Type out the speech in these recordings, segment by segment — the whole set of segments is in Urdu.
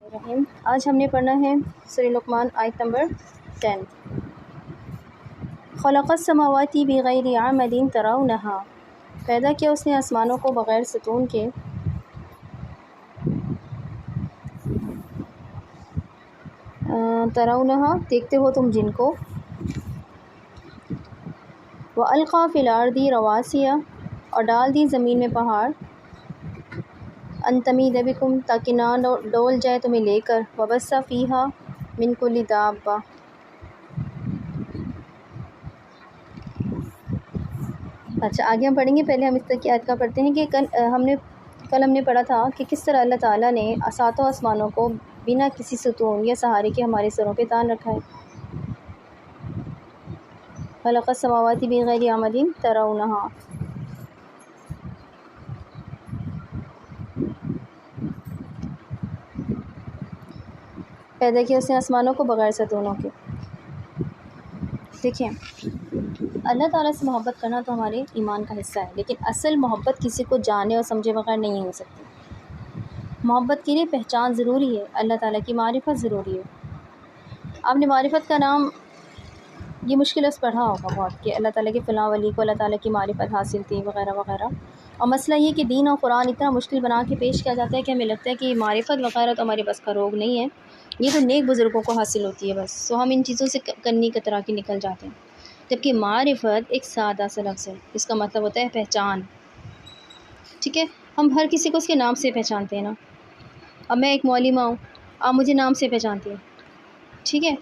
الرحیم۔ آج ہم نے پڑھنا ہے سورہ لقمان آیت نمبر 10۔ خلق السماوات بغیر عمد ترونہا، پیدا کیا اس نے آسمانوں کو بغیر ستون کے۔ ترونہا، دیکھتے ہو تم جن کو۔ وَأَلْقَى فِي الْأَرْضِ رَوَاسِيَ، اور ڈال دی زمین میں پہاڑ۔ أَن تَمِيدَ بِكُمْ، تاکہ نہ ڈول جائے تمہیں لے کر۔ وَبَثَّ فِيهَا مِن كُلِّ دَابَّةٍ، اچھا آگے ہم پڑھیں گے، پہلے ہم اس طرح کی آیت کا پڑھتے ہیں کہ کل ہم نے پڑھا تھا کہ کس طرح اللہ تعالیٰ نے ساتوں آسمانوں کو بنا کسی ستون یا سہارے کے ہمارے سروں پہ تان رکھا ہے۔ خلق السماوات بغیر عمد ترونہا، پیدا کیا اس نے آسمانوں کو بغیر ستونوں کے۔ دیکھیں، اللہ تعالیٰ سے محبت کرنا تو ہمارے ایمان کا حصہ ہے، لیکن اصل محبت کسی کو جانے اور سمجھے بغیر نہیں ہو سکتی۔ محبت کے لیے پہچان ضروری ہے، اللہ تعالیٰ کی معرفت ضروری ہے۔ آپ نے معرفت کا نام یہ مشکل لفظ پڑھا ہوگا بہت، کہ اللہ تعالیٰ کے فلاں ولی کو اللہ تعالیٰ کی معرفت حاصل تھی وغیرہ وغیرہ۔ اور مسئلہ یہ کہ دین اور قرآن اتنا مشکل بنا کے پیش کیا جاتا ہے کہ ہمیں لگتا ہے کہ معرفت وغیرہ تو ہمارے بس کا روگ نہیں ہے، یہ تو نیک بزرگوں کو حاصل ہوتی ہے بس، تو ہم ان چیزوں سے کنی کترا کے نکل جاتے ہیں۔ جبکہ معرفت ایک سادہ سا لفظ ہے، اس کا مطلب ہوتا ہے پہچان، ٹھیک ہے؟ ہم ہر کسی کو اس کے نام سے پہچانتے ہیں نا۔ اب میں ایک معلمہ ہوں، آپ مجھے نام سے پہچانتے ہیں، ٹھیک ہے؟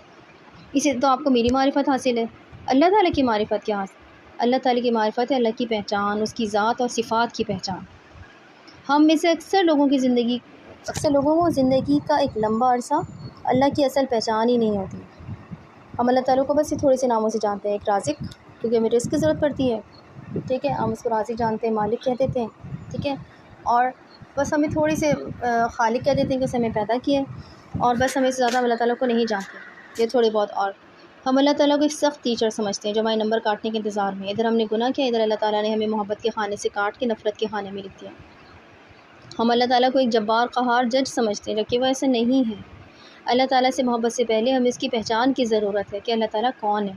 اسے تو آپ کو میری معرفت حاصل ہے۔ اللہ تعالیٰ کی معرفت کیا حاصل؟ اللہ تعالیٰ کی معرفت ہے اللہ کی پہچان، اس کی ذات اور صفات کی پہچان۔ ہم میں سے اکثر لوگوں کو زندگی کا ایک لمبا عرصہ اللہ کی اصل پہچان ہی نہیں ہوتی۔ ہم اللہ تعالیٰ کو بس یہ تھوڑے سے ناموں سے جانتے ہیں، ایک رازق، کیونکہ ہمیں رزق کی ضرورت پڑتی ہے، ٹھیک ہے؟ ہم اس کو رازق جانتے ہیں، مالک کہہ دیتے ہیں، ٹھیک ہے؟ اور بس ہمیں تھوڑی سے خالق کہہ دیتے ہیں کہ اس نے ہمیں پیدا کیا ہے، اور بس ہمیں سے زیادہ اللہ تعالیٰ کو نہیں جانتے، یہ تھوڑے بہت۔ اور ہم اللہ تعالیٰ کو ایک سخت ٹیچر سمجھتے ہیں جو ہمارے نمبر کاٹنے کے انتظار میں، ادھر ہم نے گناہ کیا، ادھر اللہ تعالیٰ نے ہمیں محبت کے خانے سے کاٹ کے نفرت کے خانے میں لکھ دیا۔ ہم اللہ تعالیٰ کو ایک جبار قہار جج سمجھتے ہیں، جبکہ وہ ایسا نہیں ہے۔ اللہ تعالیٰ سے محبت سے پہلے ہمیں اس کی پہچان کی ضرورت ہے کہ اللہ تعالیٰ کون ہے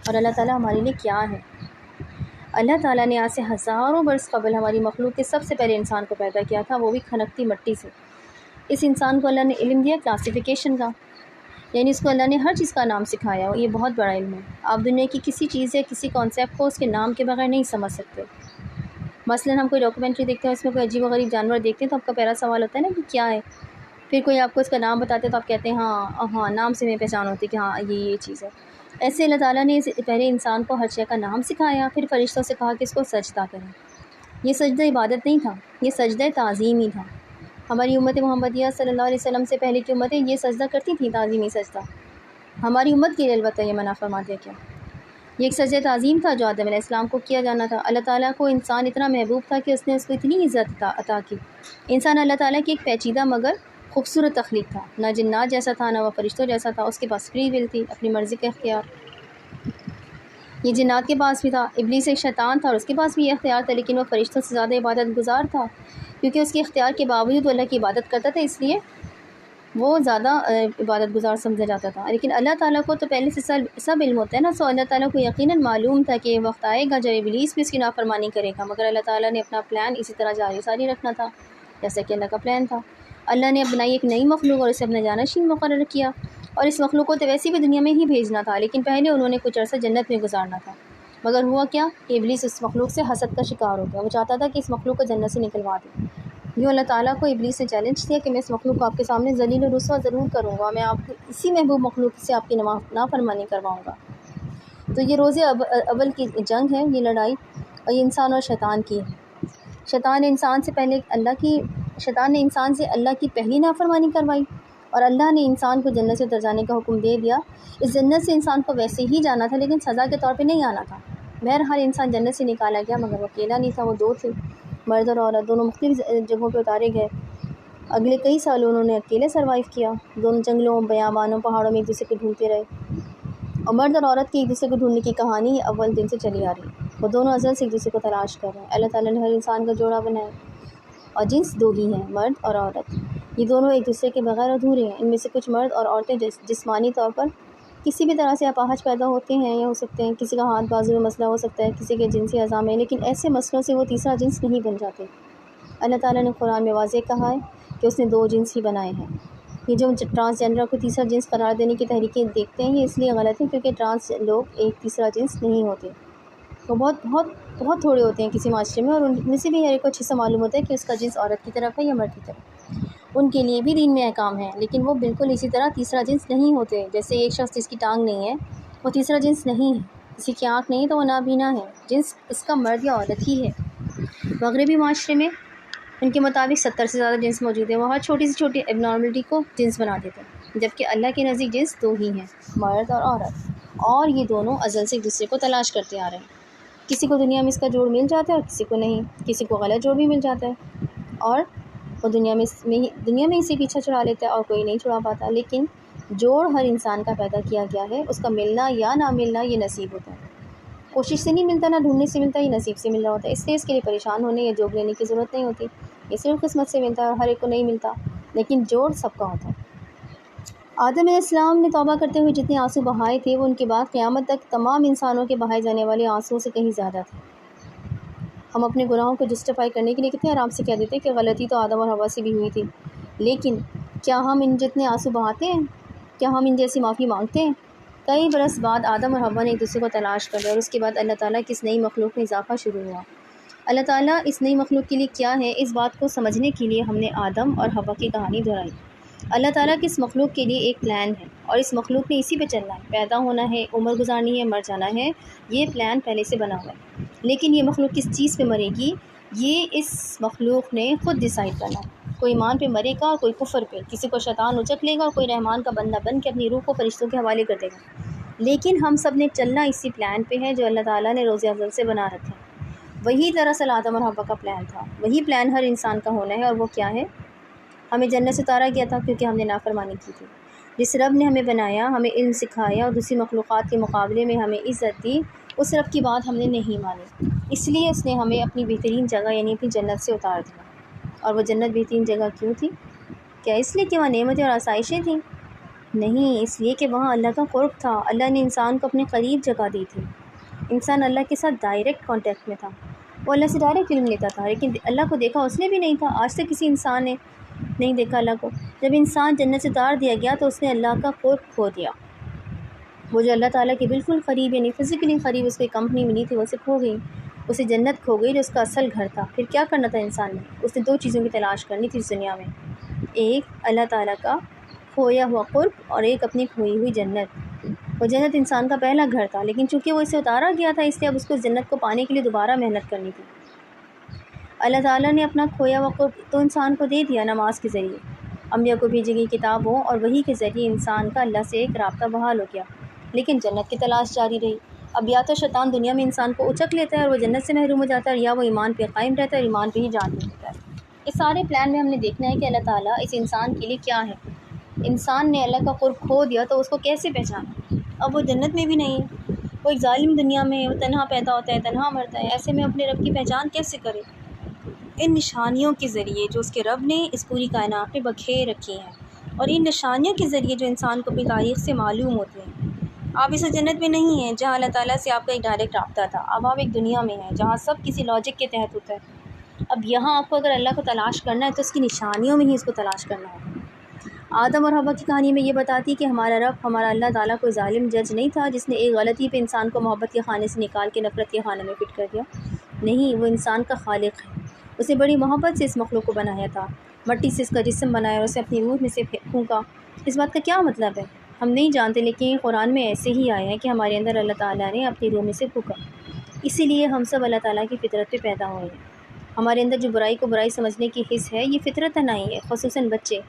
اور اللہ تعالیٰ ہمارے لیے کیا ہے۔ اللہ تعالیٰ نے آج سے ہزاروں برس قبل ہماری مخلوق کے سب سے پہلے انسان کو پیدا کیا تھا، وہ بھی کھنکتی مٹی سے۔ اس انسان کو اللہ نے علم دیا کلاسیفیکیشن کا، یعنی اس کو اللہ نے ہر چیز کا نام سکھایا، یہ بہت بڑا علم ہے۔ آپ دنیا کی کسی چیز یا کسی کانسیپٹ کو اس کے نام کے بغیر نہیں سمجھ سکتے۔ مثلاً ہم کوئی ڈاکومنٹری دیکھتے ہیں، اس میں کوئی عجیب و غریب جانور دیکھتے ہیں تو آپ کا پہلا سوال ہوتا ہے نا کہ کیا ہے، پھر کوئی آپ کو اس کا نام بتاتے تو آپ کہتے ہیں ہاں نام سے میں پہچان ہوتی کہ ہاں یہ چیز ہے۔ ایسے اللہ تعالیٰ نے پہلے انسان کو ہر شے کا نام سکھایا، پھر فرشتوں سے کہا کہ اس کو سجدہ کریں۔ یہ سجدہ عبادت نہیں تھا، یہ سجدہ تعظیم ہی تھا۔ ہماری امت محمدیہ صلی اللہ علیہ وسلم سے پہلے کی امتیں یہ سجدہ کرتی تھیں، تعظیمی سجدہ۔ ہماری امت کے لیے البتہ یہ منع فرما دیا کیا، یہ ایک سجدہ تعظیم تھا جو آدم علیہ السلام کو کیا جانا تھا۔ اللہ تعالیٰ کو انسان اتنا محبوب تھا کہ اس نے اس کو اتنی عزت عطا کی۔ انسان اللہ تعالیٰ کی ایک پیچیدہ مگر خوبصورت تخلیق تھا، نہ جنات جیسا تھا نہ وہ فرشتوں جیسا تھا، اس کے پاس فری ول تھی، اپنی مرضی کا اختیار۔ یہ جنات کے پاس بھی تھا، ابلیس ایک شیطان تھا اور اس کے پاس بھی یہ اختیار تھا، لیکن وہ فرشتوں سے زیادہ عبادت گزار تھا، کیونکہ اس کے اختیار کے باوجود وہ اللہ کی عبادت کرتا تھا، اس لیے وہ زیادہ عبادت گزار سمجھا جاتا تھا۔ لیکن اللہ تعالیٰ کو تو پہلے سے سب علم ہوتا ہے نا، سو اللہ تعالیٰ کو یقیناً معلوم تھا کہ یہ وقت آئے گا جب ابلیس بھی اس کی نافرمانی کرے گا، مگر اللہ تعالیٰ نے اپنا پلان اسی طرح جاری ساری رکھنا تھا جیسا کہ اللہ کا پلان تھا۔ اللہ نے بنائی ایک نئی مخلوق اور اسے اپنا جانشین مقرر کیا، اور اس مخلوق کو تو ویسی بھی دنیا میں ہی بھیجنا تھا، لیکن پہلے انہوں نے کچھ عرصہ جنت میں گزارنا تھا۔ مگر ہوا کیا کہ ابلیس اس مخلوق سے حسد کا شکار ہو گیا، وہ چاہتا تھا کہ اس مخلوق کو جنت سے نکلوا دے۔ یوں اللہ تعالیٰ کو ابلیس نے چیلنج کیا کہ میں اس مخلوق کو آپ کے سامنے ذلیل و رسوا ضرور کروں گا، میں آپ کو اسی محبوب مخلوق سے آپ کی نافرمانی کرواؤں گا۔ تو یہ روز اول کی جنگ ہے، یہ لڑائی، اور یہ انسان اور شیطان کی ہے۔ شیطان نے انسان سے اللہ کی پہلی نافرمانی کروائی، اور اللہ نے انسان کو جنت سے اتر جانے کا حکم دے دیا۔ اس جنت سے انسان کو ویسے ہی جانا تھا، لیکن سزا کے طور پہ نہیں آنا تھا۔ بہرحال انسان جنت سے نکالا گیا، مگر وہ اکیلا نہیں تھا، وہ دو تھے، مرد اور عورت، دونوں مختلف جگہوں پہ اتارے گئے۔ اگلے کئی سالوں انہوں نے اکیلے سروائیو کیا، دونوں جنگلوں، بیابانوں، پہاڑوں میں ایک دوسرے کو ڈھونڈتے رہے، اور مرد اور عورت کی ایک دوسرے کو ڈھونڈنے کی کہانی اول دن سے چلی آ رہی، وہ دونوں ازل سے ایک دوسرے کو تلاش کر رہے ہیں۔ اللہ تعالیٰ نے ہر انسان کا جوڑا بنایا، اور جنس دو ہی ہیں، مرد اور عورت۔ یہ دونوں ایک دوسرے کے بغیر ادھورے ہیں۔ ان میں سے کچھ مرد اور عورتیں جسمانی طور پر کسی بھی طرح سے اپاہج پیدا ہوتے ہیں یا ہو سکتے ہیں، کسی کا ہاتھ بازو میں مسئلہ ہو سکتا ہے، کسی کے جنسی اعضاء میں، لیکن ایسے مسئلوں سے وہ تیسرا جنس نہیں بن جاتے۔ اللہ تعالیٰ نے قرآن میں واضح کہا ہے کہ اس نے 2 جنس ہی بنائے ہیں۔ یہ جو ٹرانسجنڈر کو تیسرا جنس قرار دینے کی تحریکیں دیکھتے ہیں، یہ اس لیے غلط ہے کیونکہ ٹرانس لوگ ایک تیسرا جنس نہیں ہوتے۔ وہ بہت تھوڑے ہوتے ہیں کسی معاشرے میں، اور ان میں سے بھی ہر ایک کو اچھے سے معلوم ہوتا ہے کہ اس کا جنس عورت کی طرف ہے یا مرد کی طرف۔ ان کے لیے بھی دین میں احکام ہیں، لیکن وہ بالکل اسی طرح تیسرا جنس نہیں ہوتے۔ جیسے ایک شخص جس کی ٹانگ نہیں ہے وہ تیسرا جنس نہیں ہے، کسی کی آنکھ نہیں تو وہ نابینا ہے، جنس اس کا مرد یا عورت ہی ہے۔ مغربی معاشرے میں ان کے مطابق 70 سے زیادہ جنس موجود ہیں۔ وہ ہر چھوٹی سے چھوٹی ایب نارملٹی کو جنس بنا دیتے ہیں، جبکہ اللہ کے نزدیک جنس 2 ہی ہیں، مرد اور عورت، اور یہ دونوں ازل سے ایک دوسرے کو تلاش کرتے آ رہے ہیں۔ کسی کو دنیا میں اس کا جوڑ مل جاتا ہے اور کسی کو نہیں، کسی کو غلط جوڑ بھی مل جاتا ہے اور وہ دنیا میں اسی پیچھا چھڑا لیتا ہے اور کوئی نہیں چھڑا پاتا۔ لیکن جوڑ ہر انسان کا پیدا کیا گیا ہے، اس کا ملنا یا نہ ملنا یہ نصیب ہوتا ہے۔ کوشش سے نہیں ملتا، نہ ڈھونڈنے سے ملتا، یہ نصیب سے مل رہا ہوتا ہے۔ اس لیے اس کے لیے پریشان ہونے یا جوڑ لینے کی ضرورت نہیں ہوتی، یہ صرف قسمت سے ملتا ہے اور ہر ایک کو نہیں ملتا، لیکن جوڑ سب کا ہوتا ہے۔ آدم علیہ السلام نے توبہ کرتے ہوئے جتنے آنسو بہائے تھے وہ ان کے بعد قیامت تک تمام انسانوں کے بہائے جانے والے آنسوؤں سے کہیں زیادہ تھے۔ ہم اپنے گناہوں کو جسٹیفائی کرنے کے لیے کتنے آرام سے کہہ دیتے ہیں کہ غلطی تو آدم اور حوا سے بھی ہوئی تھی، لیکن کیا ہم ان جتنے آنسو بہاتے ہیں؟ کیا ہم ان جیسی معافی مانگتے ہیں؟ کئی برس بعد آدم اور حوا نے ایک دوسرے کو تلاش کر لیا، اور اس کے بعد اللہ تعالیٰ کی اس نئی مخلوق میں اضافہ شروع ہوا۔ اللہ تعالیٰ اس نئی مخلوق کے لیے کیا ہے، اس بات کو سمجھنے کے لیے ہم نے آدم اور حوا کی کہانی دہرائی۔ اللہ تعالیٰ کی اس مخلوق کے لیے ایک پلان ہے، اور اس مخلوق نے اسی پہ چلنا ہے، پیدا ہونا ہے، عمر گزارنی ہے، مر جانا ہے، یہ پلان پہلے سے بنا ہوا ہے۔ لیکن یہ مخلوق کس چیز پہ مرے گی، یہ اس مخلوق نے خود ڈیسائیڈ کرنا ہے۔ کوئی ایمان پہ مرے گا، کوئی کفر پہ، کسی کو شیطان اچک لے گا اور کوئی رحمان کا بندہ بن کے اپنی روح کو فرشتوں کے حوالے کر دے گا۔ لیکن ہم سب نے چلنا اسی پلان پہ ہے جو اللہ تعالیٰ نے روز ازل سے بنا رکھا ہے۔ وہی دراصل آدم اور حوا کا پلان تھا، وہی پلان ہر انسان کا ہونا ہے، اور وہ کیا ہے؟ ہمیں جنت سے اتارا گیا تھا کیونکہ ہم نے نافرمانی کی تھی۔ جس رب نے ہمیں بنایا، ہمیں علم سکھایا اور دوسری مخلوقات کے مقابلے میں ہمیں عزت دی، اس رب کی بات ہم نے نہیں مانی، اس لیے اس نے ہمیں اپنی بہترین جگہ یعنی اپنی جنت سے اتار دیا۔ اور وہ جنت بہترین جگہ کیوں تھی؟ کیا اس لیے کہ وہاں نعمتیں اور آسائشیں تھیں؟ نہیں، اس لیے کہ وہاں اللہ کا قرب تھا۔ اللہ نے انسان کو اپنے قریب جگہ دی تھی۔ انسان اللہ کے ساتھ ڈائریکٹ کانٹیکٹ میں تھا، وہ اللہ سے ڈائریکٹ علم لیتا تھا، لیکن اللہ کو دیکھا اس نے بھی نہیں تھا۔ آج تک کسی انسان نے نہیں دیکھا اللہ کو۔ جب انسان جنت سے اتار دیا گیا تو اس نے اللہ کا قرب کھو دیا۔ وہ جو اللہ تعالیٰ کے بالکل قریب یعنی فزیکلی قریب اس کو ایک کمپنی ملی تھی، وہ اسے کھو گئی، اسے جنت کھو گئی جو اس کا اصل گھر تھا۔ پھر کیا کرنا تھا انسان نے؟ اس نے 2 چیزوں کی تلاش کرنی تھی اس دنیا میں، ایک اللہ تعالیٰ کا کھویا ہوا قرب اور ایک اپنی کھوئی ہوئی جنت۔ وہ جنت انسان کا پہلا گھر تھا، لیکن چونکہ وہ اسے اتارا گیا تھا اس لیے اب اس کو جنت کو پانے کے لیے دوبارہ محنت کرنی تھی۔ اللہ تعالیٰ نے اپنا کھویا ہوا قرب تو انسان کو دے دیا نماز کے ذریعے، انبیاء کو بھیجی گئی کتابوں اور وحی کے ذریعے انسان کا اللہ سے ایک رابطہ بحال ہو گیا، لیکن جنت کی تلاش جاری رہی۔ اب یا تو شیطان دنیا میں انسان کو اچک لیتا ہے اور وہ جنت سے محروم ہو جاتا ہے، یا وہ ایمان پہ قائم رہتا ہے اور ایمان پہ ہی جان دے دیتا ہے۔ اس سارے پلان میں ہم نے دیکھنا ہے کہ اللہ تعالیٰ اس انسان کے لیے کیا ہے۔ انسان نے اللہ کا قرب کھو دیا تو اس کو کیسے پہچانا؟ اب وہ جنت میں بھی نہیں ہے، وہ ایک ظالم دنیا میں ہے، وہ تنہا پیدا ہوتا ہے، تنہا مرتا ہے، ایسے میں اپنے رب کی پہچان کیسے کرے؟ ان نشانیوں کے ذریعے جو اس کے رب نے اس پوری کائنات میں بکھیر رکھی ہیں، اور ان نشانیوں کے ذریعے جو انسان کو اپنی تاریخ سے معلوم ہوتی ہیں۔ آپ اس جنت میں نہیں ہیں جہاں اللہ تعالیٰ سے آپ کا ایک ڈائریکٹ رابطہ تھا، اب آپ ایک دنیا میں ہیں جہاں سب کسی لاجک کے تحت ہوتا ہے۔ اب یہاں آپ کو اگر اللہ کو تلاش کرنا ہے تو اس کی نشانیوں میں ہی اس کو تلاش کرنا ہے۔ آدم اور حوا کی کہانی میں یہ بتاتی ہے کہ ہمارا رب، ہمارا اللہ تعالیٰ کوئی ظالم جج نہیں تھا جس نے ایک غلطی پہ انسان کو محبت کے خانے سے نکال کے نفرت کے خانے میں فٹ کر دیا۔ نہیں، وہ انسان کا خالق ہے، اس نے بڑی محبت سے اس مخلوق کو بنایا تھا، مٹی سے اس کا جسم بنایا اور اسے اپنی روح میں سے پھونکا۔ اس بات کا کیا مطلب ہے ہم نہیں جانتے، لیکن قرآن میں ایسے ہی آیا ہے کہ ہمارے اندر اللہ تعالیٰ نے اپنی روح میں سے پھونکا، اسی لیے ہم سب اللہ تعالیٰ کی فطرت پہ پیدا ہوئے ہیں۔ ہمارے اندر جو برائی کو برائی سمجھنے کی حس ہے یہ فطرت نہیں ہے، خصوصاً بچے۔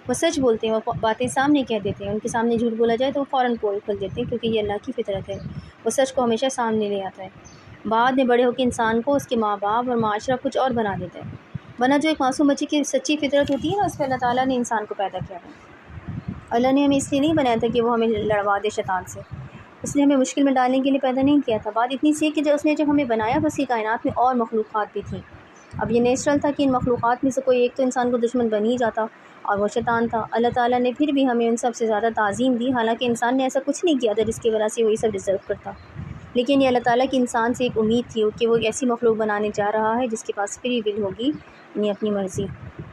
وہ سچ بولتے ہیں، وہ باتیں سامنے کہہ دیتے ہیں، ان کے سامنے جھوٹ بولا جائے تو وہ فوراً پول کھول دیتے ہیں کیونکہ یہ اللہ کی فطرت ہے، وہ سچ کو ہمیشہ سامنے لے آتا ہے۔ بعد میں بڑے ہو کے انسان کو اس کے ماں باپ اور معاشرہ کچھ اور بنا دیتا ہے، ورنہ جو ایک معصوم بچے کی سچی فطرت ہوتی ہے نا، اس پہ اللہ تعالیٰ نے انسان کو پیدا کیا ہے۔ اللہ نے ہمیں اس لیے نہیں بنایا تھا کہ وہ ہمیں لڑوا دے شیطان سے، اس نے ہمیں مشکل میں ڈالنے کے لیے پیدا نہیں کیا تھا۔ بات اتنی سی ہے کہ جب اس نے ہمیں بنایا تو اس کی کائنات میں اور مخلوقات بھی تھیں، اب یہ نیچرل تھا کہ ان مخلوقات میں سے کوئی ایک تو انسان کو دشمن بن ہی جاتا، اور وہ شیطان تھا۔ اللہ تعالیٰ نے پھر بھی ہمیں ان سب سے زیادہ تعظیم دی، حالانکہ انسان نے ایسا کچھ نہیں کیا تھا جس کی وجہ سے وہی سب ڈیزرو کرتا، لیکن یہ اللہ تعالیٰ کی انسان سے ایک امید تھی کہ وہ ایک ایسی مخلوق بنانے جا رہا ہے جس کے پاس فری ول ہوگی، یعنی اپنی مرضی،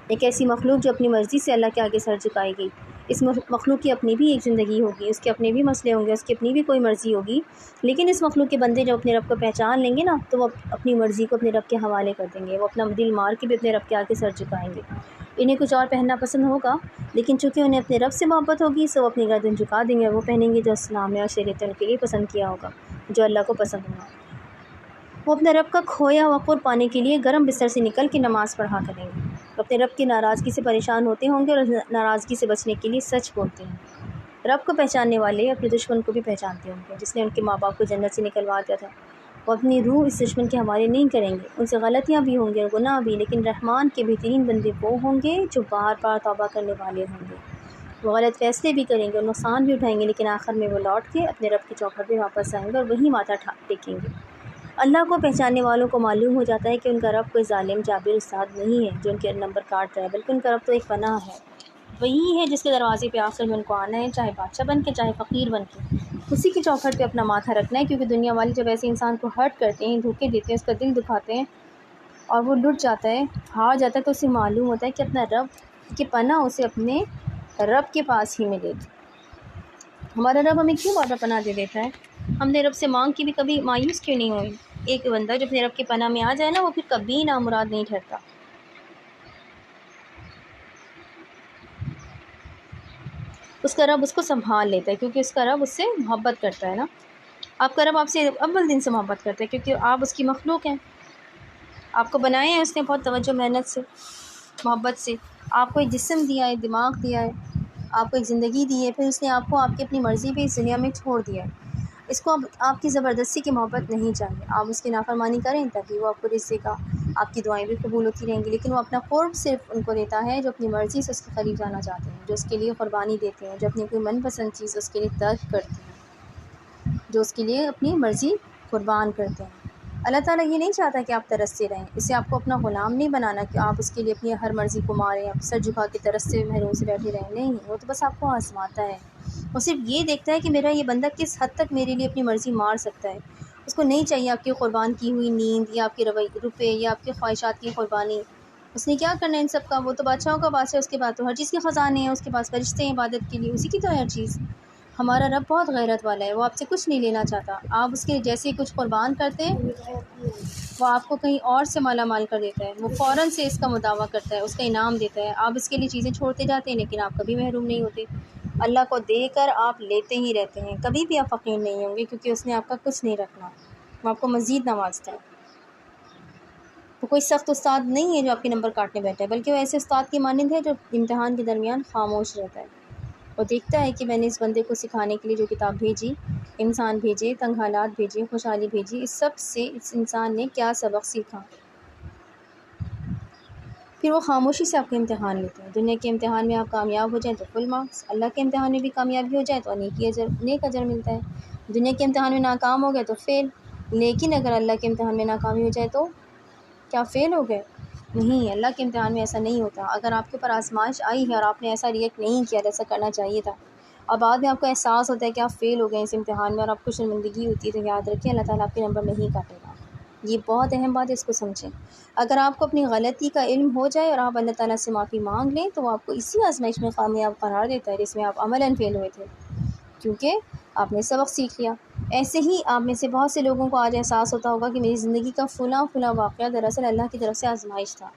ایک ایسی مخلوق جو اپنی مرضی سے اللہ کے آگے سر جھکائے گی۔ اس مخلوق کی اپنی بھی ایک زندگی ہوگی، اس کے اپنے بھی مسئلے ہوں گے، اس کی اپنی بھی کوئی مرضی ہوگی، لیکن اس مخلوق کے بندے جب اپنے رب کو پہچان لیں گے نا، تو وہ اپنی مرضی کو اپنے رب کے حوالے کر دیں گے، وہ اپنا دل مار کے بھی اپنے رب کے آگے سر جھکائیں گے۔ انہیں کچھ اور پہننا پسند ہوگا، لیکن چونکہ انہیں اپنے رب سے محبت ہوگی، سو وہ اپنی گردن جھکا دیں گے، وہ پہنیں گے جو اسلام نے اور شریعت نے ان کے لیے پسند کیا ہوگا، جو اللہ کو پسند ہوگا۔ وہ اپنے رب کا کھویا ہوا قرب پانے کے لیے گرم بستر سے نکل کے نماز پڑھا کریں گے، وہ اپنے رب کی ناراضگی سے پریشان ہوتے ہوں گے اور ناراضگی سے بچنے کے لیے سچ بولتے ہیں۔ رب کو پہچاننے والے اپنے دشمن کو بھی پہچانتے ہوں گے، جس نے ان کے ماں باپ کو جنت سے نکلوا دیا تھا، وہ اپنی روح اس دشمن کے حوالے نہیں کریں گے۔ ان سے غلطیاں بھی ہوں گے اور گناہ بھی، لیکن رحمان کے بہترین بندے وہ ہوں گے جو بار بار توبہ کرنے والے ہوں گے۔ وہ غلط فیصلے بھی کریں گے اور نقصان بھی اٹھائیں گے، لیکن آخر میں وہ لوٹ کے اپنے رب کی چوکھٹ پہ واپس آئیں گے اور وہی ماتھا ٹیکیں گے۔ اللہ کو پہچاننے والوں کو معلوم ہو جاتا ہے کہ ان کا رب کوئی ظالم جابر استاد نہیں ہے جو ان کے نمبر کاٹ رہا ہے، بلکہ ان کا رب تو ایک پناہ ہے، وہی ہے جس کے دروازے پہ آخر میں ان کو آنا ہے، چاہے بادشاہ بن کے چاہے فقیر بن کے، اسی کی چوکھٹ پہ اپنا ماتھا رکھنا ہے، کیونکہ دنیا والے جب ایسے انسان کو ہرٹ کرتے ہیں، دھوکے دیتے ہیں، اس کا دل دکھاتے ہیں اور وہ لٹ جاتا ہے، ہار جاتا ہے، تو اسے معلوم ہوتا ہے کہ اپنا رب کی پناہ اسے اپنے رب کے پاس ہی ملے گی۔ ہمارا رب ہمیں کیوں بار بار پناہ دے دیتا ہے؟ ہم نے رب سے مانگ کے بھی کبھی مایوس کیوں نہیں ہوئے؟ ایک بندہ جو اپنے رب کی پناہ میں آ جائے نا، وہ پھر کبھی نامراد نہیں ٹھہرتا۔ اس کا رب اس کو سنبھال لیتا ہے، کیونکہ اس کا رب اس سے محبت کرتا ہے نا۔ آپ کا رب آپ سے اول دن سے محبت کرتا ہے، کیونکہ آپ اس کی مخلوق ہیں، آپ کو بنایا ہے اس نے بہت توجہ محنت سے، محبت سے، آپ کو ایک جسم دیا ہے، دماغ دیا ہے، آپ کو ایک زندگی دی ہے، پھر اس نے آپ کو آپ کی اپنی مرضی پہ اس دنیا میں چھوڑ دیا ہے۔ اس کو اب آپ کی زبردستی کی محبت نہیں چاہیے، آپ اس کی نافرمانی کریں تاکہ وہ آپ کو رزق دے گا، آپ کی دعائیں بھی قبول ہوتی رہیں گی، لیکن وہ اپنا قرب صرف ان کو دیتا ہے جو اپنی مرضی سے اس کے قریب جانا چاہتے ہیں، جو اس کے لیے قربانی دیتے ہیں، جو اپنی کوئی من پسند چیز اس کے لیے ترک کرتے ہیں، جو اس کے لیے اپنی مرضی قربان کرتے ہیں۔ اللہ تعالیٰ یہ نہیں چاہتا کہ آپ ترستے رہیں، اسے آپ کو اپنا غلام نہیں بنانا کہ آپ اس کے لیے اپنی ہر مرضی کو ماریں، آپ سر جھکا کے ترستے محروم سے بیٹھے رہیں، نہیں، وہ تو بس آپ کو آزماتا ہے، وہ صرف یہ دیکھتا ہے کہ میرا یہ بندہ کس حد تک میرے لیے اپنی مرضی مار سکتا ہے۔ اس کو نہیں چاہیے آپ کی قربان کی ہوئی نیند یا آپ کے روپے یا آپ کے خواہشات کی قربانی، اس نے کیا کرنا ہے ان سب کا؟ وہ تو بادشاہوں کا بادشاہ ہے، اس کے بعد تو ہر چیز کے خزانے ہیں، اس کے پاس فرشتے ہیں عبادت کے لیے، اسی کی تو ہے ہر چیز۔ ہمارا رب بہت غیرت والا ہے، وہ آپ سے کچھ نہیں لینا چاہتا، آپ اس کے جیسے کچھ قربان کرتے ہیں وہ آپ کو کہیں اور سے مالا مال کر دیتا ہے، وہ فوراً سے اس کا مداوع کرتا ہے، اس کا انعام دیتا ہے، آپ اس کے لیے چیزیں چھوڑتے جاتے ہیں لیکن آپ کبھی محروم نہیں ہوتے، اللہ کو دے کر آپ لیتے ہی رہتے ہیں، کبھی بھی آپ فقیر نہیں ہوں گے، کیونکہ اس نے آپ کا کچھ نہیں رکھنا، وہ آپ کو مزید نوازتا ہے۔ وہ کوئی سخت استاد نہیں ہے جو آپ کے نمبر کاٹنے بیٹھا ہے، بلکہ وہ ایسے استاد کی مانند ہے جو امتحان کے درمیان خاموش رہتا ہے، وہ دیکھتا ہے کہ میں نے اس بندے کو سکھانے کے لیے جو کتاب بھیجی، انسان بھیجے، تنگ حالات بھیجے، خوشحالی بھیجی، اس سب سے اس انسان نے کیا سبق سیکھا، پھر وہ خاموشی سے آپ کے امتحان لیتے ہیں۔ دنیا کے امتحان میں آپ کامیاب ہو جائیں تو فل مارکس، اللہ کے امتحان میں بھی کامیابی ہو جائے تو نیک اجر ملتا ہے، دنیا کے امتحان میں ناکام ہو گئے تو فیل، لیکن اگر اللہ کے امتحان میں ناکامی ہو جائے تو کیا فیل ہو گئے؟ نہیں، اللہ کے امتحان میں ایسا نہیں ہوتا۔ اگر آپ کے اوپر آزمائش آئی ہے اور آپ نے ایسا ریئیکٹ نہیں کیا جیسا کرنا چاہیے تھا، اور بعد میں آپ کو احساس ہوتا ہے کہ آپ فیل ہو گئے اس امتحان میں اور آپ کو شرمندگی ہوتی ہے، تو یاد رکھیں اللہ تعالیٰ آپ کے نمبر نہیں کاٹے گا، یہ بہت اہم بات ہے، اس کو سمجھیں۔ اگر آپ کو اپنی غلطی کا علم ہو جائے اور آپ اللہ تعالیٰ سے معافی مانگ لیں تو وہ آپ کو اسی آزمائش میں کامیاب قرار دیتا ہے جس میں آپ عملاً فیل ہوئے تھے، کیونکہ آپ نے سبق سیکھ لیا۔ ایسے ہی آپ میں سے بہت سے لوگوں کو آج احساس ہوتا ہوگا کہ میری زندگی کا فلاں واقعہ دراصل اللہ کی طرف سے آزمائش تھا،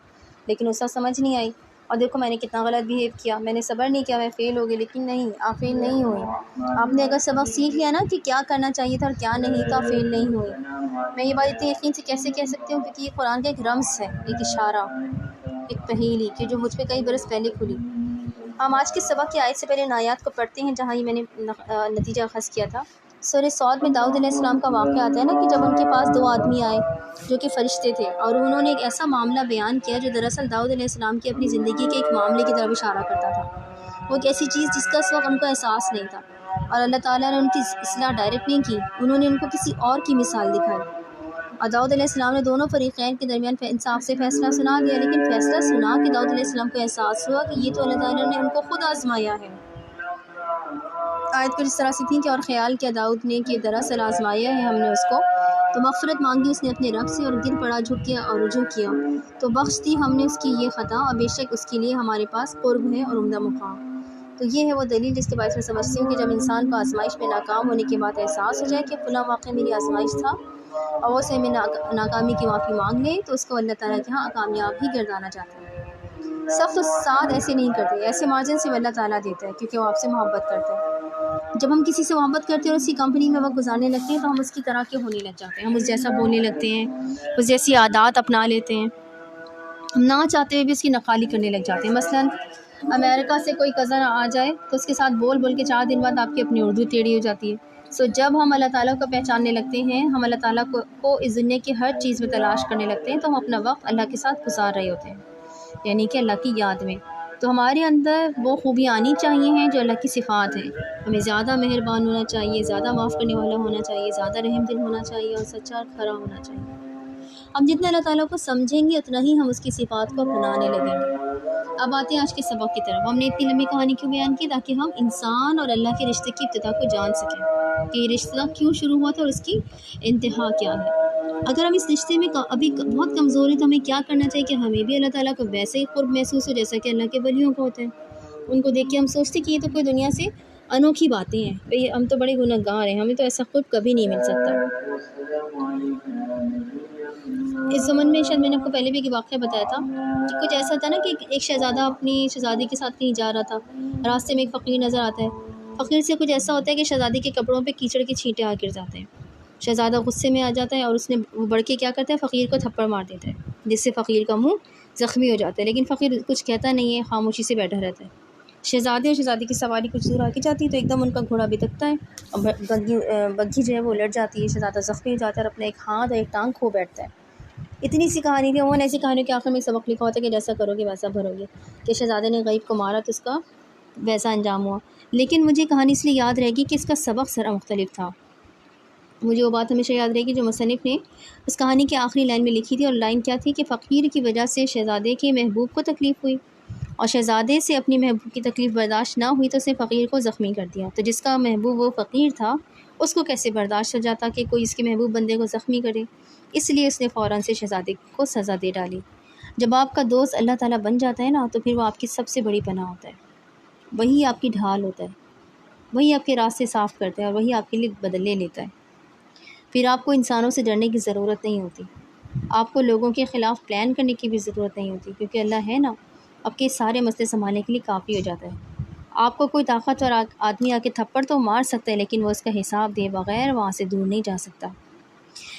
لیکن اس کا سمجھ نہیں آئی، اور دیکھو میں نے کتنا غلط بیہیو کیا، میں نے صبر نہیں کیا، میں فیل ہو گئی، لیکن نہیں، آپ فیل نہیں ہوئی۔ آپ نے اگر سبق سیکھ لیا نا کہ کیا کرنا چاہیے تھا اور کیا نہیں، تو آپ فیل نہیں ہوئی۔ میں یہ بات اتنے یقین سے کیسے کہہ سکتی ہوں؟ کیونکہ یہ قرآن کا ایک رمز ہے، ایک اشارہ، ایک پہیلی کہ جو مجھ پہ کئی برس پہلے کھلی۔ ہم آج کے سبق کی آیت سے پہلے آیات کو پڑھتے ہیں جہاں یہ میں نے نتیجہ اخذ کیا تھا۔ سورہ صاد میں داؤد علیہ السلام کا واقعہ آتا ہے نا کہ جب ان کے پاس دو آدمی آئے جو کہ فرشتے تھے، اور انہوں نے ایک ایسا معاملہ بیان کیا جو دراصل داؤد علیہ السلام کی اپنی زندگی کے ایک معاملے کی طرف اشارہ کرتا تھا، وہ ایک ایسی چیز جس کا اس وقت ان کو احساس نہیں تھا، اور اللہ تعالیٰ نے ان کی اصلاح ڈائریکٹ نہیں کی، انہوں نے ان کو کسی اور کی مثال دکھائی، اور داؤد علیہ السلام نے دونوں فریقین کے درمیان انصاف سے فیصلہ سنا دیا، لیکن فیصلہ سنا کہ داؤد علیہ السلام کو احساس ہوا کہ یہ تو اللہ تعالیٰ نے ان کو خود آزمایا ہے۔ آیت کچھ اس طرح سے تھی کہ اور خیال کیا داؤد نے کہ دراصل آزمایا ہے ہم نے اس کو، تو مغفرت مانگی اس نے اپنے رب سے اور گر پڑا، جھک گیا اور رجوع کیا، تو بخش دی ہم نے اس کی یہ خطا، اور بے شک اس کے لیے ہمارے پاس قرب ہے اور عمدہ مقام۔ تو یہ ہے وہ دلیل جس کے باعث میں سمجھتی ہوں کہ جب انسان کو آزمائش میں ناکام ہونے کے بعد احساس ہو جائے کہ فلاں واقع میری آزمائش تھا، اور وہ اسے میں ناکامی کی معافی مانگ لے، تو اس کو اللہ تعالیٰ کے ہاں کامیاب ہی گردانا چاہتا ہے۔ سخت و ساتھ ایسے نہیں کرتے، ایسے مارجن سے اللہ تعالیٰ دیتا ہے کیونکہ وہ آپ سے محبت کرتا ہے۔ جب ہم کسی سے محبت کرتے ہیں اور اسی کمپنی میں وقت گزارنے لگتے ہیں تو ہم اس کی طرح کے ہونے لگ جاتے ہیں، ہم اس جیسا بولنے لگتے ہیں، اس جیسی عادات اپنا لیتے ہیں، ہم نہ چاہتے ہوئے بھی اس کی نقالی کرنے لگ جاتے ہیں۔ مثلاً امریکہ سے کوئی کزن آ جائے تو اس کے ساتھ بول کے 4 دن بعد آپ کی اپنی اردو ٹیڑھی ہو جاتی ہے۔ جب ہم اللہ تعالیٰ کو پہچاننے لگتے ہیں، ہم اللہ تعالیٰ کو اس دنیا کی ہر چیز میں تلاش کرنے لگتے ہیں، تو ہم اپنا وقت اللہ کے ساتھ گزار رہے ہوتے ہیں، یعنی کہ اللہ کی یاد میں۔ تو ہمارے اندر وہ خوبیاں آنی چاہیے ہیں جو اللہ کی صفات ہیں، ہمیں زیادہ مہربان ہونا چاہیے، زیادہ معاف کرنے والا ہونا چاہیے، زیادہ رحم دل ہونا چاہیے، اور سچا اور کھرا ہونا چاہیے۔ ہم جتنا اللہ تعالیٰ کو سمجھیں گے اتنا ہی ہم اس کی صفات کو اپنانے لگیں گے۔ اب آتے ہیں آج کے سبق کی طرف۔ ہم نے اتنی لمبی کہانی کیوں بیان کی؟ تاکہ ہم انسان اور اللہ کے رشتے کی ابتدا کو جان سکیں کہ یہ رشتہ کیوں شروع ہوا تھا اور اس کی انتہا کیا ہے۔ اگر ہم اس رشتے میں ابھی بہت کمزور ہیں تو ہمیں کیا کرنا چاہیے کہ ہمیں بھی اللہ تعالیٰ کو ویسے ہی قرب محسوس ہو جیسا کہ اللہ کے ولیوں کو ہوتا ہے۔ ان کو دیکھ کے ہم سوچتے کہ یہ تو کوئی دنیا سے انوکھی باتیں ہیں، بھئی ہم تو بڑے گناہ گار ہیں، ہمیں تو ایسا قرب کبھی نہیں مل سکتا۔ اس زمن میں شاید میں نے آپ کو پہلے بھی ایک واقعہ بتایا تھا کہ کچھ ایسا تھا نا کہ ایک شہزادہ اپنی شہزادی کے ساتھ کہیں جا رہا تھا، راستے میں ایک فقیر نظر آتا ہے، فقیر سے کچھ ایسا ہوتا ہے کہ شہزادی کے کپڑوں پہ کیچڑ کے چھینٹے آ گر جاتے ہیں، شہزادہ غصے میں آ جاتا ہے اور اس نے بڑھ کے کیا کرتا ہے، فقیر کو تھپڑ مار دیتا ہے، جس سے فقیر کا منہ زخمی ہو جاتا ہے، لیکن فقیر کچھ کہتا نہیں ہے، خاموشی سے بیٹھا رہتا ہے۔ شہزادے اور شہزادی کی سواری کچھ دور آگے جاتی ہے تو ایک دم ان کا گھوڑا بتکتا ہے اور بگھی جو ہے وہ الٹ جاتی ہے، شہزادہ زخمی ہو جاتا ہے اور اپنا ایک ہاتھ اور ایک ٹانگ کھو بیٹھتا ہے۔ اتنی سی کہانی تھی، عموماً ایسی کہانیوں کے آخر میں سبق لکھا ہوتا ہے کہ جیسا کرو گے ویسا بھرو گے، کہ شہزادے نے غیب کو مارا تو اس کا ویسا انجام ہوا۔ لیکن مجھے کہانی اس لیے یاد رہے گی کہ اس کا سبق ذرا مختلف تھا۔ مجھے وہ بات ہمیشہ یاد رہے گی جو مصنف نے اس کہانی کے آخری لائن میں لکھی تھی، اور لائن کیا تھی کہ فقیر کی وجہ سے شہزادے کے محبوب کو تکلیف ہوئی، اور شہزادے سے اپنی محبوب کی تکلیف برداشت نہ ہوئی تو اس نے فقیر کو زخمی کر دیا۔ تو جس کا محبوب وہ فقیر تھا اس کو کیسے برداشت ہو جاتا کہ کوئی اس کے محبوب بندے کو زخمی کرے، اس لیے اس نے فوراً سے شہزادے کو سزا دے ڈالی۔ جب آپ کا دوست اللہ تعالیٰ بن جاتا ہے نا تو پھر وہ آپ کی سب سے بڑی پناہ ہوتا ہے، وہی آپ کی ڈھال ہوتا ہے، وہی آپ کے راستے صاف کرتا ہے اور وہی آپ کے لیے بدلے لیتا ہے۔ پھر آپ کو انسانوں سے ڈرنے کی ضرورت نہیں ہوتی، آپ کو لوگوں کے خلاف پلان کرنے کی بھی ضرورت نہیں ہوتی، کیونکہ اللہ ہے نا، آپ کے سارے مسئلے سنبھالنے کے لیے کافی ہو جاتا ہے۔ آپ کو کوئی طاقتور آدمی آ کے تھپڑ تو مار سکتا ہے، لیکن وہ اس کا حساب دے بغیر وہاں سے دور نہیں جا سکتا۔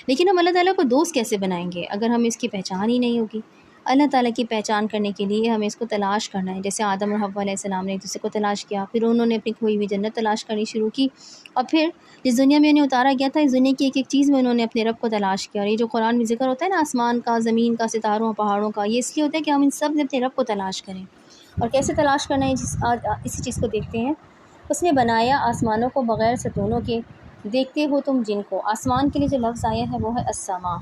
لیکن ہم اللہ تعالیٰ کو دوست کیسے بنائیں گے اگر ہمیں اس کی پہچان ہی نہیں ہوگی؟ اللہ تعالیٰ کی پہچان کرنے کے لیے ہمیں اس کو تلاش کرنا ہے، جیسے آدم اور حوا علیہ السلام نے ایک دوسرے کو تلاش کیا، پھر انہوں نے اپنی کھوئی ہوئی جنت تلاش کرنی شروع کی، اور پھر جس دنیا میں انہیں اتارا گیا تھا اس دنیا کی ایک ایک چیز میں انہوں نے اپنے رب کو تلاش کیا۔ اور یہ جو قرآن میں ذکر ہوتا ہے نا آسمان کا، زمین کا، ستاروں، پہاڑوں کا، یہ اس لیے ہوتا ہے کہ ہم ان سب نے اپنے رب کو تلاش کریں۔ اور کیسے تلاش کرنا ہے آج اسی چیز کو دیکھتے ہیں۔ اس نے بنایا آسمانوں کو بغیر ستونوں کے، دیکھتے ہو تم جن کو۔ آسمان کے لیے جو لفظ آیا ہے وہ ہے السما،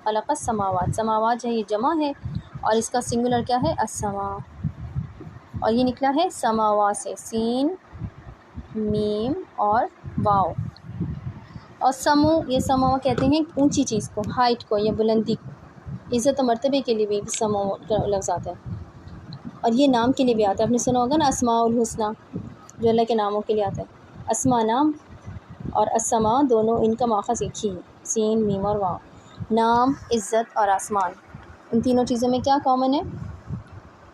خلق السماوات، سماوات جو ہے یہ جمع ہے اور اس کا سنگولر کیا ہے السما، اور یہ نکلا ہے سماوا سے، سین میم اور واو، اور سمو یہ سمو کہتے ہیں اونچی چیز کو، ہائٹ کو یا بلندی کو، عزت و مرتبے کے لیے بھی سمو کا لفظ آتا ہے، اور یہ نام کے لیے بھی آتا ہے۔ آپ نے سنا ہوگا نا اسماء الحسنہ جو اللہ کے ناموں کے لیے آتا ہے، اسماء نام اور السما دونوں ان کا ماخذ ایک ہی ہے، سین میم اور واو، نام، عزت اور آسمان، ان تینوں چیزوں میں کیا کامن ہے؟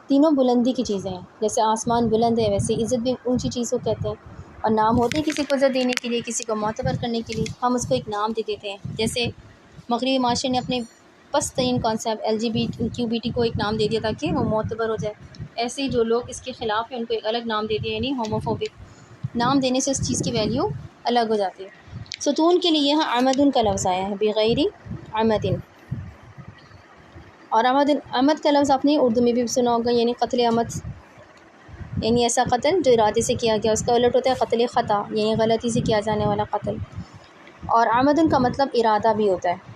تینوں بلندی کی چیزیں ہیں، جیسے آسمان بلند ہے ویسے عزت بھی اونچی چیز کو کہتے ہیں، اور نام ہوتے ہیں کسی کو عزت دینے کے لیے، کسی کو معتبر کرنے کے لیے، ہم اس کو ایک نام دے دیتے ہیں، جیسے مغربی معاشرے نے اپنے پست ترین کانسیپٹ LGBTQ کو ایک نام دے دیا تاکہ وہ معتبر ہو جائے، ایسے ہی جو لوگ اس کے خلاف ہیں ان کو ایک الگ نام دے دیا، یعنی ہوموفوبک نام دینے سے اس چیز کی ویلیو الگ ہو جاتی ہے۔ ستون کے لیے یہاں عمدن کا لفظ آیا ہے، بغیر عمدن، اور عمد کا لفظ آپ نے اردو میں بھی سنا ہوگا، یعنی قتل عمد، یعنی ایسا قتل جو ارادے سے کیا گیا، اس کا الٹ ہوتا ہے قتل خطا، یعنی غلطی سے کیا جانے والا قتل، اور عمدن کا مطلب ارادہ بھی ہوتا ہے۔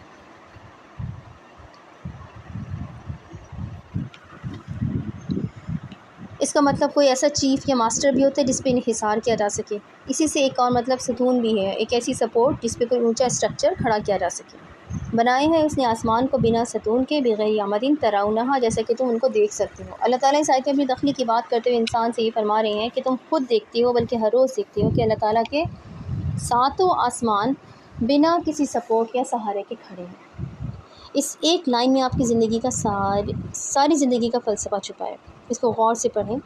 کا مطلب کوئی ایسا چیف یا ماسٹر بھی ہوتا ہے جس پہ انحصار کیا جا سکے. اسی سے ایک اور مطلب ستون بھی ہے، ایک ایسی سپورٹ جس پہ کوئی اونچا اسٹرکچر کھڑا کیا جا سکے. بنائے ہیں اس نے آسمان کو بنا ستون کے، بغیر عمدن ترونہا، جیسا کہ تم ان کو دیکھ سکتے ہو. اللہ تعالیٰ اس آیت میں اپنی تخلیق کی بات کرتے ہوئے انسان سے یہ فرما رہے ہیں کہ تم خود دیکھتے ہو، بلکہ ہر روز دیکھتے ہو کہ اللہ تعالیٰ کے ساتوں آسمان بنا کسی سپورٹ یا سہارے کے کھڑے ہیں. اس ایک لائن میں آپ کی زندگی کا ساری زندگی کا فلسفہ چھپا ہے. اس کو غور سے پڑھیں.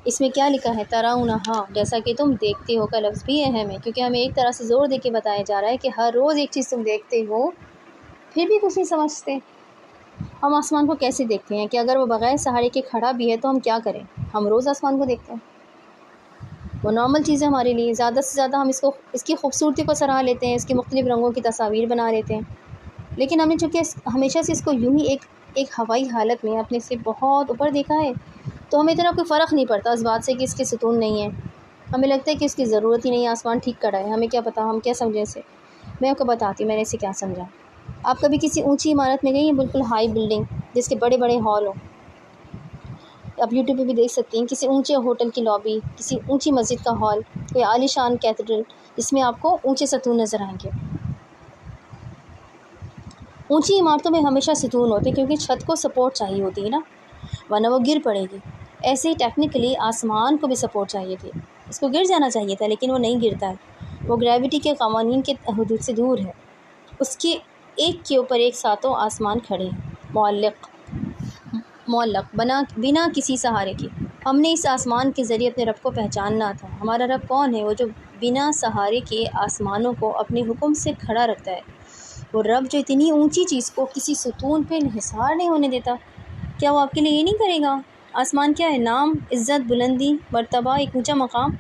اس میں کیا لکھا ہے؟ ترونہا، جیسا کہ تم دیکھتے ہو کا لفظ بھی اہم ہے، کیونکہ ہمیں ایک طرح سے زور دے کے بتایا جا رہا ہے کہ ہر روز ایک چیز تم دیکھتے ہو پھر بھی کچھ نہیں سمجھتے. ہم آسمان کو کیسے دیکھتے ہیں کہ اگر وہ بغیر سہارے کے کھڑا بھی ہے تو ہم کیا کریں؟ ہم روز آسمان کو دیکھتے ہیں. وہ نارمل چیز ہے ہمارے لیے. زیادہ سے زیادہ ہم اس کی خوبصورتی کو سراہ لیتے ہیں، اس کے مختلف رنگوں کی تصاویر بنا لیتے ہیں. لیکن ہم نے چونکہ ہمیشہ سے اس کو یوں ہی ایک ہوائی حالت میں اپنے سے بہت اوپر دیکھا ہے، تو ہمیں اتنا کوئی فرق نہیں پڑتا اس بات سے کہ اس کے ستون نہیں ہیں. ہمیں لگتا ہے کہ اس کی ضرورت ہی نہیں ہے، آسمان ٹھیک کھڑا ہے. ہمیں کیا پتہ ہم کیا سمجھیں اسے. میں آپ کو بتاتی ہوں میں نے اسے کیا سمجھا. آپ کبھی کسی اونچی عمارت میں گئی ہیں، بالکل ہائی بلڈنگ جس کے بڑے بڑے ہال ہوں؟ آپ یوٹیوب پہ بھی دیکھ سکتی ہیں. کسی اونچے ہوٹل کی لابی، کسی اونچی مسجد کا ہال، کوئی عالی شان کیتھیڈرل جس میں آپ کو اونچے ستون نظر آئیں گے. اونچی عمارتوں میں ہمیشہ ستون ہوتے ہیں کیونکہ چھت کو سپورٹ چاہیے ہوتی ہے نا، ورنہ وہ گر پڑے گی. ایسے ہی ٹیکنیکلی آسمان کو بھی سپورٹ چاہیے تھی. اس کو گر جانا چاہیے تھا لیکن وہ نہیں گرتا ہے. وہ گریوٹی کے قوانین کے حدود سے دور ہے. اس کے ایک کے اوپر ایک ساتوں آسمان کھڑے ہیں، معلق بنا کسی سہارے کے. ہم نے اس آسمان کے ذریعے اپنے رب کو پہچاننا تھا. ہمارا رب کون ہے؟ وہ جو بنا سہارے کے آسمانوں کو اپنے حکم سے کھڑا رکھتا ہے. وہ رب جو اتنی اونچی چیز کو کسی ستون پہ انحصار نہیں ہونے دیتا. کیا وہ آپ کے لیے یہ نہیں کرے گا؟ آسمان کیا ہے؟ نام، عزت، بلندی، مرتبہ، ایک اونچا مقام.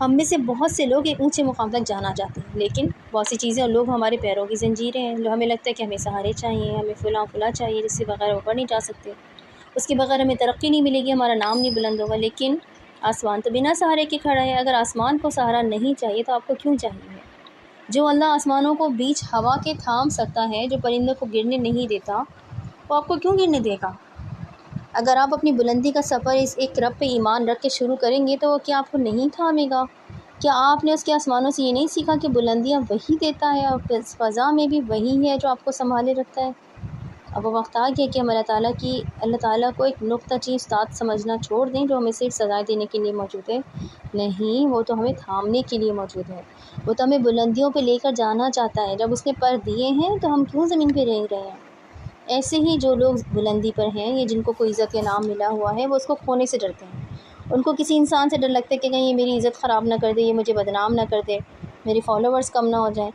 ہم میں سے بہت سے لوگ ایک اونچے مقام تک جانا چاہتے ہیں، لیکن بہت سی چیزیں اور لوگ ہمارے پیروں کی زنجیریں ہیں. ہمیں لگتا ہے کہ ہمیں سہارے چاہیے، ہمیں فلاں چاہیے جس سے بغیر اوپر نہیں جا سکتے. اس کے بغیر ہمیں ترقی نہیں ملے گی، ہمارا نام نہیں بلند ہوگا. لیکن آسمان تو بنا سہارے کے کھڑا ہے. اگر آسمان کو سہارا نہیں چاہیے تو آپ کو کیوں چاہیے؟ جو اللہ آسمانوں کو بیچ ہوا کے تھام سکتا ہے، جو پرندوں کو گرنے نہیں دیتا، وہ آپ کو کیوں گرنے دے گا؟ اگر آپ اپنی بلندی کا سفر اس ایک رب پہ ایمان رکھ کے شروع کریں گے تو وہ کیا آپ کو نہیں تھامے گا؟ کیا آپ نے اس کے آسمانوں سے یہ نہیں سیکھا کہ بلندیاں وہی دیتا ہے اور فضا میں بھی وہی ہے جو آپ کو سنبھالے رکھتا ہے؟ اب وہ وقت آ گیا کہ ہم اللہ تعالیٰ کو ایک نکتہ چین استاد سمجھنا چھوڑ دیں جو ہمیں صرف سزائیں دینے کے لیے موجود ہے. نہیں، وہ تو ہمیں تھامنے کے لیے موجود ہے. وہ تو ہمیں بلندیوں پہ لے کر جانا چاہتا ہے. جب اس نے پر دیے ہیں تو ہم کیوں زمین پہ رہ رہے ہیں؟ ایسے ہی جو لوگ بلندی پر ہیں یا جن کو کوئی عزت یا نام ملا ہوا ہے، وہ اس کو کھونے سے ڈرتے ہیں. ان کو کسی انسان سے ڈر لگتا ہے کہ کہیں یہ میری عزت خراب نہ کر دے، یہ مجھے بدنام نہ کر دے، میرے فالوورز کم نہ ہو جائیں.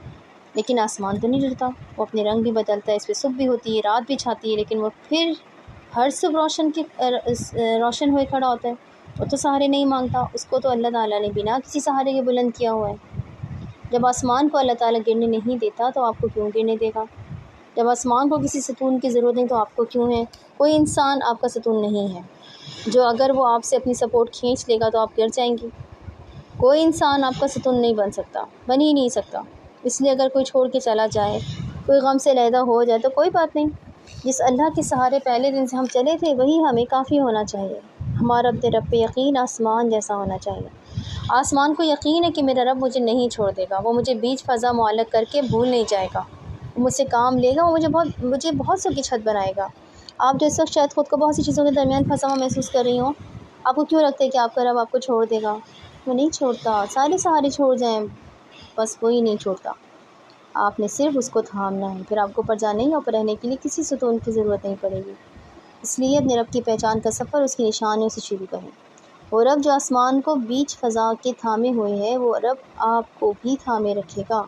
لیکن آسمان تو نہیں ڈرتا. وہ اپنے رنگ بھی بدلتا ہے، اس پہ صبح بھی ہوتی ہے، رات بھی چھاتی ہے، لیکن وہ پھر ہر صبح روشن ہوئے کھڑا ہوتا ہے. وہ تو سہارے نہیں مانگتا. اس کو تو اللہ تعالیٰ نے بنا کسی سہارے کے بلند کیا ہوا ہے. جب آسمان کو اللہ تعالیٰ گرنے نہیں دیتا تو آپ کو کیوں گرنے دے گا؟ جب آسمان کو کسی ستون کی ضرورت نہیں تو آپ کو کیوں ہے؟ کوئی انسان آپ کا ستون نہیں ہے جو اگر وہ آپ سے اپنی سپورٹ کھینچ لے گا تو آپ گر جائیں گی. کوئی انسان آپ کا ستون نہیں بن سکتا، بن ہی نہیں سکتا. اس لیے اگر کوئی چھوڑ کے چلا جائے، کوئی غم سے علیحدہ ہو جائے تو کوئی بات نہیں. جس اللہ کے سہارے پہلے دن سے ہم چلے تھے وہی ہمیں کافی ہونا چاہیے. ہمارا اپنے رب پہ یقین آسمان جیسا ہونا چاہیے. آسمان کو یقین ہے کہ میرا رب مجھے نہیں چھوڑ دے گا. وہ مجھے بیچ فضا معلق کر کے بھول نہیں جائے گا. وہ مجھ سے کام لے گا. وہ مجھے بہت سو کی چھت بنائے گا. آپ جو اس وقت شاید خود کو بہت سی چیزوں کے درمیان پھنسا ہوا محسوس کر رہی ہوں، آپ کو کیوں لگتا ہے کہ آپ کا رب آپ کو چھوڑ دے گا؟ وہ نہیں چھوڑتا. سارے سہارے چھوڑ جائیں، بس وہی نہیں چھوڑتا. آپ نے صرف اس کو تھامنا ہے. پھر آپ کو اوپر جانے یا اوپر رہنے کے لیے کسی ستون کی ضرورت نہیں پڑے گی. اس لیے اپنے رب کی پہچان کا سفر اس کی نشانیوں سے شروع کریں. وہ رب جو آسمان کو بیچ فضا کے تھامے ہوئے ہے، وہ رب آپ کو بھی تھامے رکھے گا.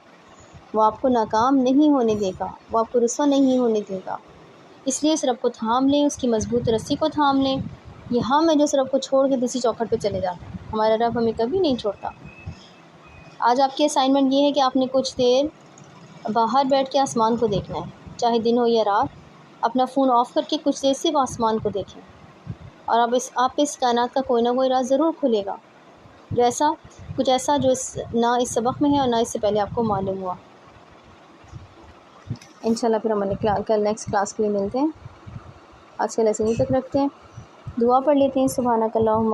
وہ آپ کو ناکام نہیں ہونے دے گا. وہ آپ کو رسوا نہیں ہونے دے گا. اس لیے اس رب کو تھام لیں، اس کی مضبوط رسی کو تھام لیں. یہ ہم ہیں جو اس رب کو چھوڑ کے دوسری چوکھٹ پہ چلے جاتے ہیں. ہمارا رب ہمیں کبھی نہیں چھوڑتا. آج آپ کی اسائنمنٹ یہ ہے کہ آپ نے کچھ دیر باہر بیٹھ کے آسمان کو دیکھنا ہے، چاہے دن ہو یا رات. اپنا فون آف کر کے کچھ دیر صرف آسمان کو دیکھیں اور آپ اس کائنات کا کوئی نہ کوئی راز ضرور کھلے گا، کچھ ایسا جو نہ اس سبق میں ہے اور نہ اس سے پہلے آپ کو معلوم ہوا. انشاءاللہ پھر ہم کل نیکسٹ کلاس کے لیے ملتے ہیں. آج کا لیسن یہیں تک رکھتے ہیں. دعا پڑھ لیتے ہیں. سبحانک اللہم